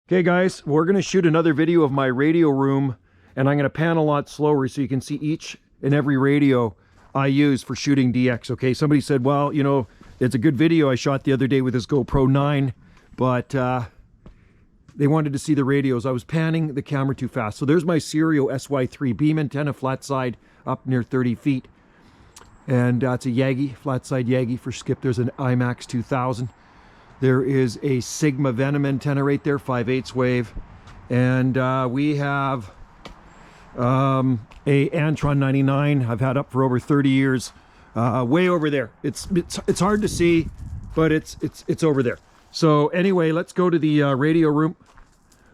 Okay guys, we're going to shoot another video of my radio room, and I'm going to pan a lot slower so you can see each and every radio I use for shooting DX. Okay, somebody said, well, you know, it's a good video I shot the other day with this GoPro 9, but they wanted to see the radios. I was panning the camera too fast. So there's my Serio SY3 beam antenna, flat side, up near 30 feet. And it's a Yagi, flat side Yagi for skip. There's an IMAX 2000. There is a Sigma Venom antenna right there, 5/8 wave. And we have a Antron 99 I've had up for over 30 years, way over there. It's hard to see, but it's over there. So anyway, let's go to the radio room.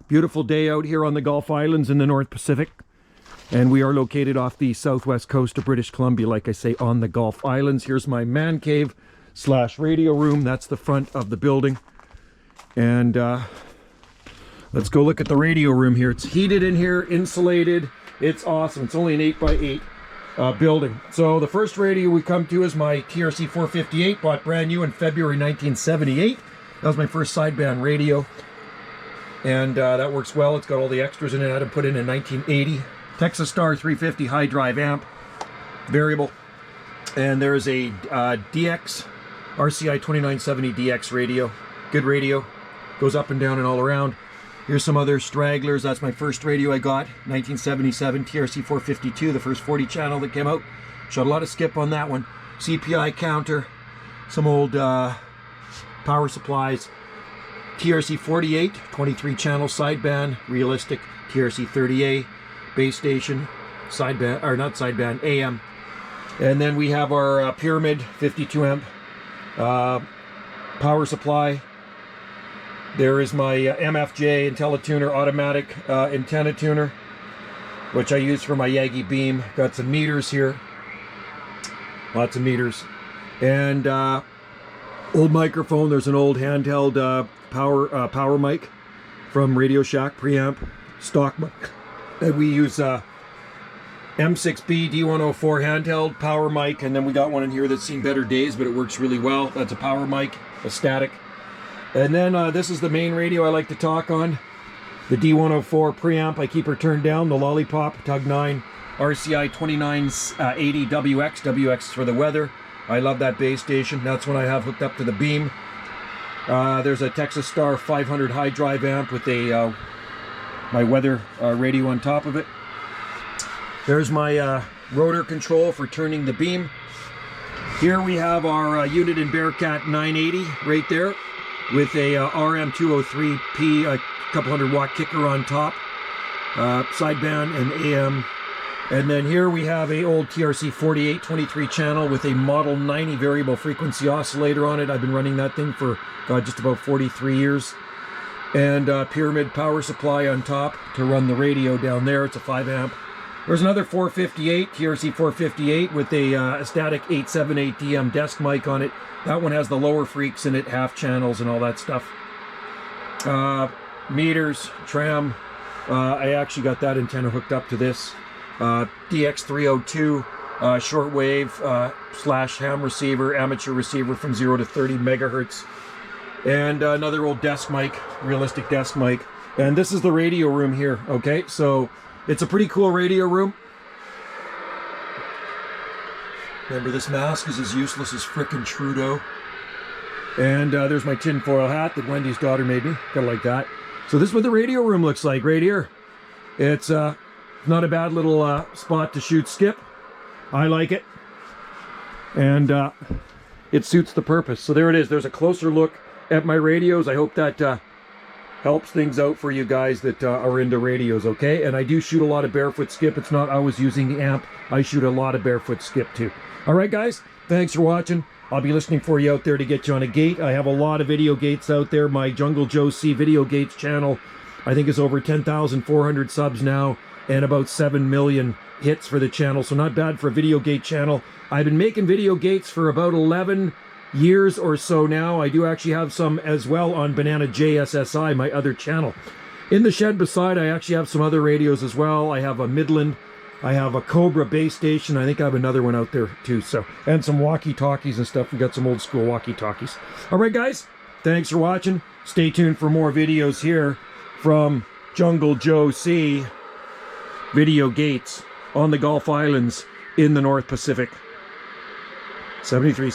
Beautiful day out here on the Gulf Islands in the North Pacific. And we are located off the southwest coast of British Columbia, like I say, on the Gulf Islands. Here's my man cave / radio room. That's the front of the building. And let's go look at the radio room here. It's heated in here, insulated. It's awesome. It's only an 8x8 building. So the first radio we come to is my TRC 458, bought brand new in February 1978. That was my first sideband radio. And that works well. It's got all the extras in it. I had to put in 1980. Texas Star 350 high drive amp, variable. And there's a DX RCI 2970 DX radio. Good radio. Goes up and down and all around. Here's some other stragglers. That's my first radio I got, 1977 TRC 452, the first 40 channel that came out. Shot a lot of skip on that one. CPI counter, some old power supplies. TRC 48, 23 channel sideband, realistic. TRC 30A, base station, sideband, or not sideband, AM. And then we have our Pyramid 52 amp power supply. There is my MFJ IntelliTuner automatic antenna tuner, which I use for my Yagi beam. Got some meters here, lots of meters, and old microphone. There's an old handheld power mic from Radio Shack preamp, stock mic. And we use M6B D104 handheld power mic, and then we got one in here that's seen better days, but it works really well. That's a power mic, a static. And then this is the main radio I like to talk on, the D104 preamp. I keep her turned down, the Lollipop Tug 9 RCI 2980 WX. WX is for the weather. I love that base station. That's what I have hooked up to the beam. There's a Texas Star 500 high drive amp with a my weather radio on top of it. There's my rotor control for turning the beam. Here we have our unit in Bearcat 980 right there with a RM203P, a couple 100-watt kicker on top, sideband and AM. And then here we have a old TRC 48 23 channel with a Model 90 variable frequency oscillator on it. I've been running that thing for just about 43 years. And Pyramid power supply on top to run the radio down there. It's a 5 amp. There's another 458, TRC 458 with a static 878 DM desk mic on it. That one has the lower freaks in it, half channels and all that stuff. Meters, tram. I actually got that antenna hooked up to this. DX302 shortwave / ham receiver, amateur receiver from 0 to 30 megahertz. And another old desk mic, realistic desk mic. And this is the radio room here, okay? So it's a pretty cool radio room. Remember, this mask is as useless as frickin' Trudeau. And there's my tinfoil hat that Wendy's daughter made me. Kinda like that. So this is what the radio room looks like right here. It's not a bad little spot to shoot skip. I like it. And it suits the purpose. So there it is. There's a closer look at my radios. I hope that helps things out for you guys that are into radios, okay? And I do shoot a lot of barefoot skip. It's not always using the amp. I shoot a lot of barefoot skip too. All right, guys, thanks for watching. I'll be listening for you out there to get you on a gate. I have a lot of video gates out there. My Jungle Joe C Video Gates channel, I think, is over 10,400 subs now and about 7 million hits for the channel. So not bad for a video gate channel. I've been making video gates for about 11 years or so now. I do actually have some as well on Banana JSSI, my other channel. In the shed beside, I actually have some other radios as well. I have a Midland, I have a Cobra base station. I think I have another one out there too. So, and some walkie-talkies and stuff. We got some old school walkie-talkies. All right, guys, thanks for watching. Stay tuned for more videos here from Jungle Joe C. Video Gates on the Gulf Islands in the North Pacific. 73.